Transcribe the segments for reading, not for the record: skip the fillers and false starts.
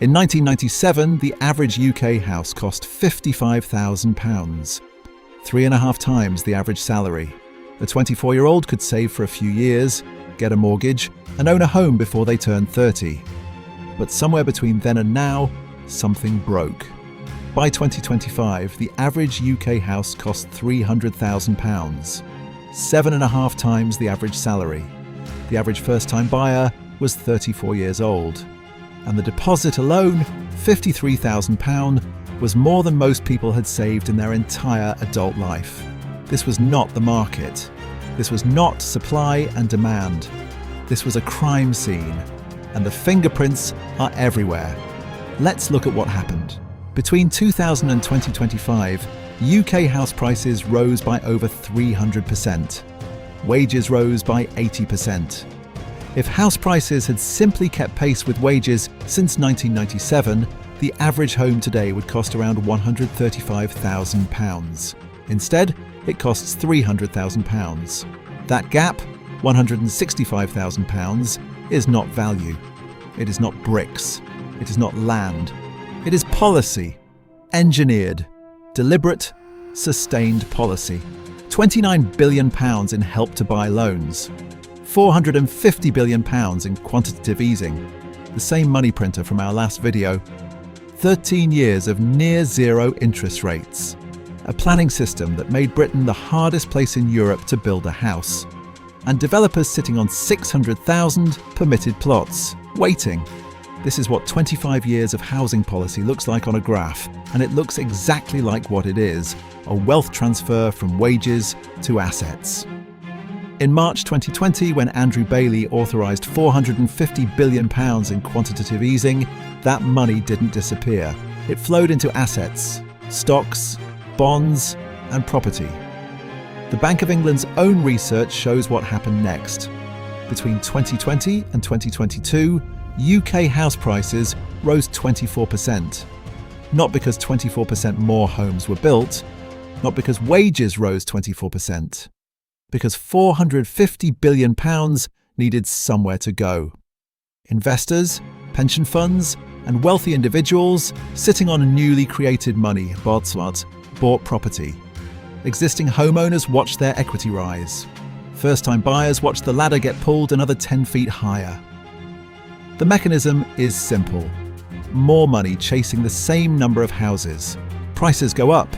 In 1997, the average UK house cost £55,000, 3.5 times the average salary. A 24-year-old could save for a few years, get a mortgage, and own a home before they turned 30. But somewhere between then and now, something broke. By 2025, the average UK house cost £300,000, 7.5 times the average salary. The average first-time buyer was 34 years old. And the deposit alone, £53,000, was more than most people had saved in their entire adult life. This was not the market. This was not supply and demand. This was a crime scene, and the fingerprints are everywhere. Let's look at what happened. Between 2000 and 2025, UK house prices rose by over 300%. Wages rose by 80%. If house prices had simply kept pace with wages since 1997, the average home today would cost around £135,000. Instead, it costs £300,000. That gap, £165,000, is not value. It is not bricks. It is not land. It is policy. Engineered, deliberate, sustained policy. £29 billion in Help to Buy loans. £450 billion in quantitative easing, the same money printer from our last video. 13 years of near-zero interest rates. A planning system that made Britain the hardest place in Europe to build a house. And developers sitting on 600,000 permitted plots, waiting. This is what 25 years of housing policy looks like on a graph, and it looks exactly like what it is, a wealth transfer from wages to assets. In March 2020, when Andrew Bailey authorised £450 billion in quantitative easing, that money didn't disappear. It flowed into assets, stocks, bonds, and property. The Bank of England's own research shows what happened next. Between 2020 and 2022, UK house prices rose 24%. Not because 24% more homes were built, not because wages rose 24%. Because £450 billion needed somewhere to go. Investors, pension funds, and wealthy individuals sitting on newly created money, bodswat, bought property. Existing homeowners watched their equity rise. First-time buyers watched the ladder get pulled another 10 feet higher. The mechanism is simple. More money chasing the same number of houses. Prices go up.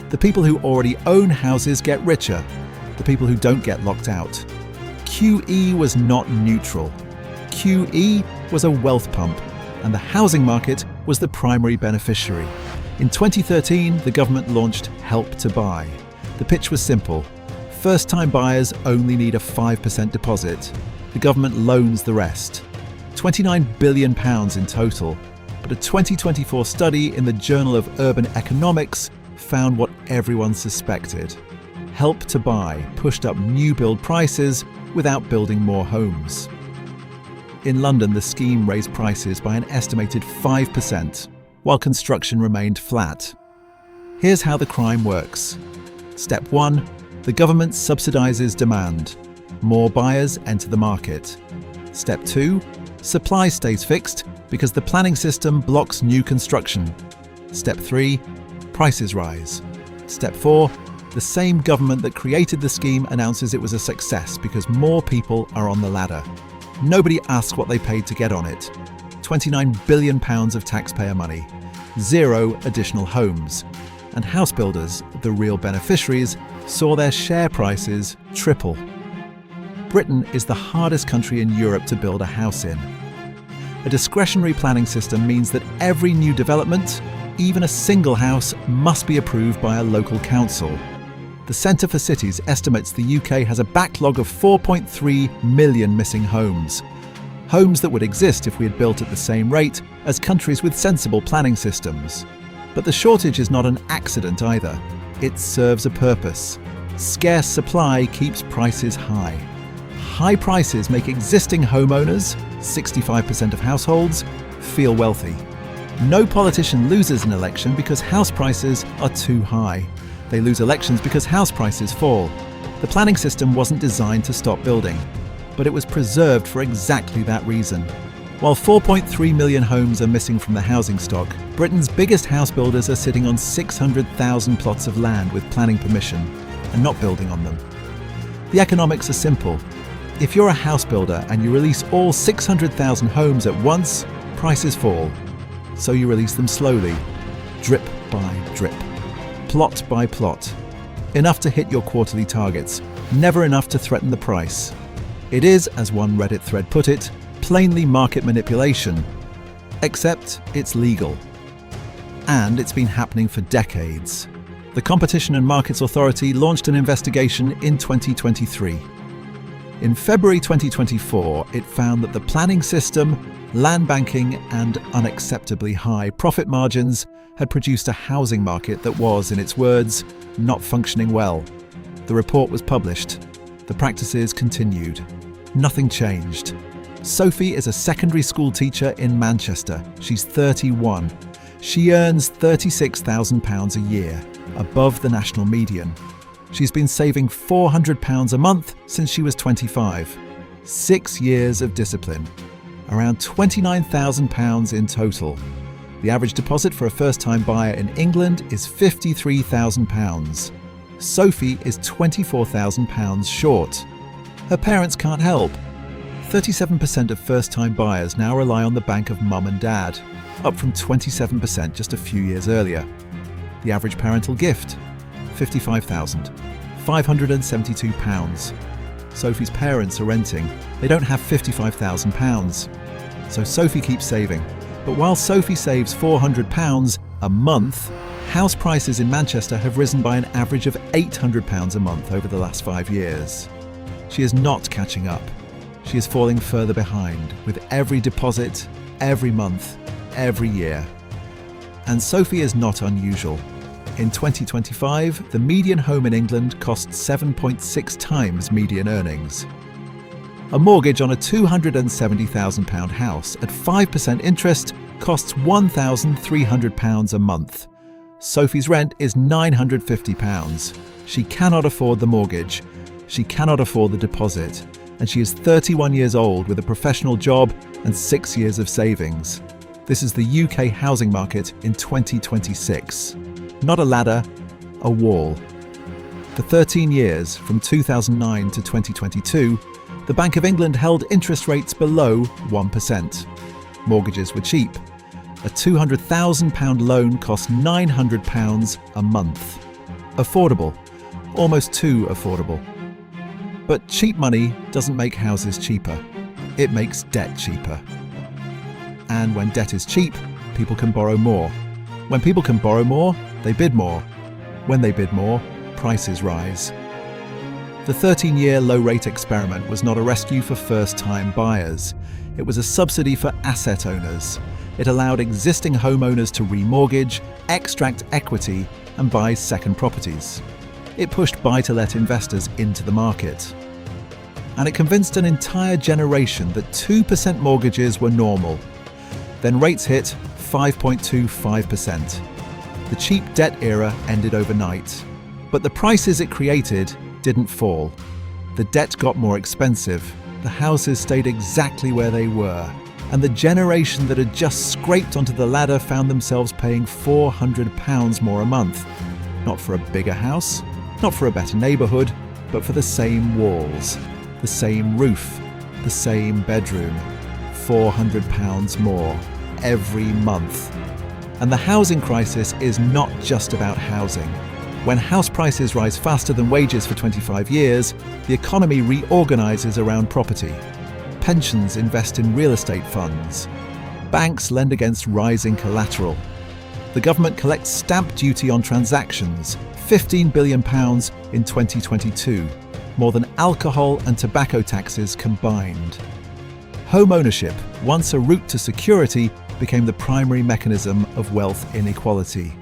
The people who already own houses get richer. The people who don't get locked out. QE was not neutral. QE was a wealth pump, and the housing market was the primary beneficiary. In 2013, the government launched Help to Buy. The pitch was simple. First-time buyers only need a 5% deposit. The government loans the rest. £29 billion in total. But a 2024 study in the Journal of Urban Economics found what everyone suspected. Help to Buy pushed up new build prices without building more homes. In London, the scheme raised prices by an estimated 5%, while construction remained flat. Here's how the crime works. Step 1. The government subsidises demand. More buyers enter the market. Step 2. Supply stays fixed because the planning system blocks new construction. Step 3. Prices rise. Step 4. The same government that created the scheme announces it was a success because more people are on the ladder. Nobody asks what they paid to get on it. £29 billion of taxpayer money. 0 additional homes. And house builders, the real beneficiaries, saw their share prices triple. Britain is the hardest country in Europe to build a house in. A discretionary planning system means that every new development, even a single house, must be approved by a local council. The Centre for Cities estimates the UK has a backlog of 4.3 million missing homes. Homes that would exist if we had built at the same rate as countries with sensible planning systems. But the shortage is not an accident either. It serves a purpose. Scarce supply keeps prices high. High prices make existing homeowners, 65% of households, feel wealthy. No politician loses an election because house prices are too high. They lose elections because house prices fall. The planning system wasn't designed to stop building, but it was preserved for exactly that reason. While 4.3 million homes are missing from the housing stock, Britain's biggest house builders are sitting on 600,000 plots of land with planning permission and not building on them. The economics are simple. If you're a house builder and you release all 600,000 homes at once, prices fall. So you release them slowly, drip by drip, plot by plot. Enough to hit your quarterly targets, never enough to threaten the price. It is, as one Reddit thread put it, plainly market manipulation, except it's legal. And it's been happening for decades. The Competition and Markets Authority launched an investigation in 2023. In February 2024, it found that the planning system, land banking, and unacceptably high profit margins had produced a housing market that was, in its words, not functioning well. The report was published. The practices continued. Nothing changed. Sophie is a secondary school teacher in Manchester. She's 31. She earns £36,000 a year, above the national median. She's been saving £400 a month since she was 25. 6 years of discipline. Around £29,000 in total. The average deposit for a first-time buyer in England is £53,000. Sophie is £24,000 short. Her parents can't help. 37% of first-time buyers now rely on the bank of mum and dad, up from 27% just a few years earlier. The average parental gift, £55,572. Sophie's parents are renting. They don't have £55,000. So Sophie keeps saving. But while Sophie saves £400 a month, house prices in Manchester have risen by an average of £800 a month over the last 5 years. She is not catching up. She is falling further behind with every deposit, every month, every year. And Sophie is not unusual. In 2025, the median home in England costs 7.6 times median earnings. A mortgage on a £270,000 house at 5% interest costs £1,300 a month. Sophie's rent is £950. She cannot afford the mortgage. She cannot afford the deposit. And she is 31 years old with a professional job and 6 years of savings. This is the UK housing market in 2026. Not a ladder, a wall. For 13 years, from 2009 to 2022, the Bank of England held interest rates below 1%. Mortgages were cheap. A £200,000 loan cost £900 a month. Affordable, almost too affordable. But cheap money doesn't make houses cheaper. It makes debt cheaper. And when debt is cheap, people can borrow more. When people can borrow more, they bid more. When they bid more, prices rise. The 13-year low-rate experiment was not a rescue for first-time buyers. It was a subsidy for asset owners. It allowed existing homeowners to remortgage, extract equity, and buy second properties. It pushed buy-to-let investors into the market. And it convinced an entire generation that 2% mortgages were normal. Then rates hit 5.25%. The cheap debt era ended overnight. But the prices it created didn't fall. The debt got more expensive. The houses stayed exactly where they were. And the generation that had just scraped onto the ladder found themselves paying £400 more a month. Not for a bigger house, not for a better neighbourhood, but for the same walls, the same roof, the same bedroom. £400 more every month. And the housing crisis is not just about housing. When house prices rise faster than wages for 25 years, the economy reorganises around property. Pensions invest in real estate funds. Banks lend against rising collateral. The government collects stamp duty on transactions, £15 billion in 2022, more than alcohol and tobacco taxes combined. Home ownership, once a route to security, became the primary mechanism of wealth inequality.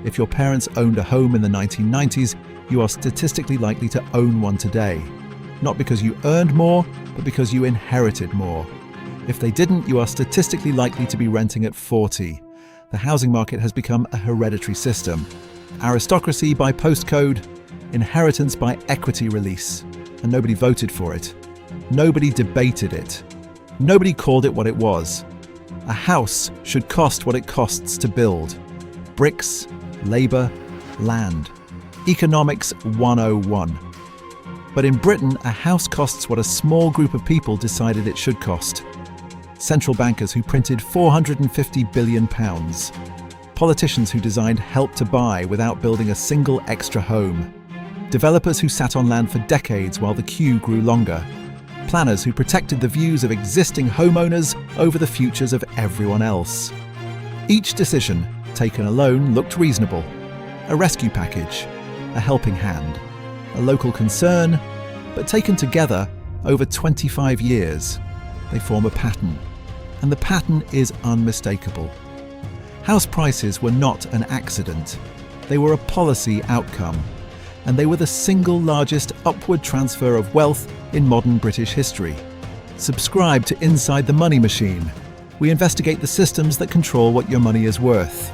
If your parents owned a home in the 1990s, you are statistically likely to own one today. Not because you earned more, but because you inherited more. If they didn't, you are statistically likely to be renting at 40. The housing market has become a hereditary system. Aristocracy by postcode, inheritance by equity release. And nobody voted for it. Nobody debated it. Nobody called it what it was. A house should cost what it costs to build. Bricks, labour, land. Economics 101. But in Britain, a house costs what a small group of people decided it should cost. Central bankers who printed £450 billion. Politicians who designed Help to Buy without building a single extra home. Developers who sat on land for decades while the queue grew longer. Planners who protected the views of existing homeowners over the futures of everyone else. Each decision, taken alone, looked reasonable. A rescue package, a helping hand, a local concern, but taken together over 25 years, they form a pattern. And the pattern is unmistakable. House prices were not an accident. They were a policy outcome. And they were the single largest upward transfer of wealth in modern British history. Subscribe to Inside the Money Machine. We investigate the systems that control what your money is worth.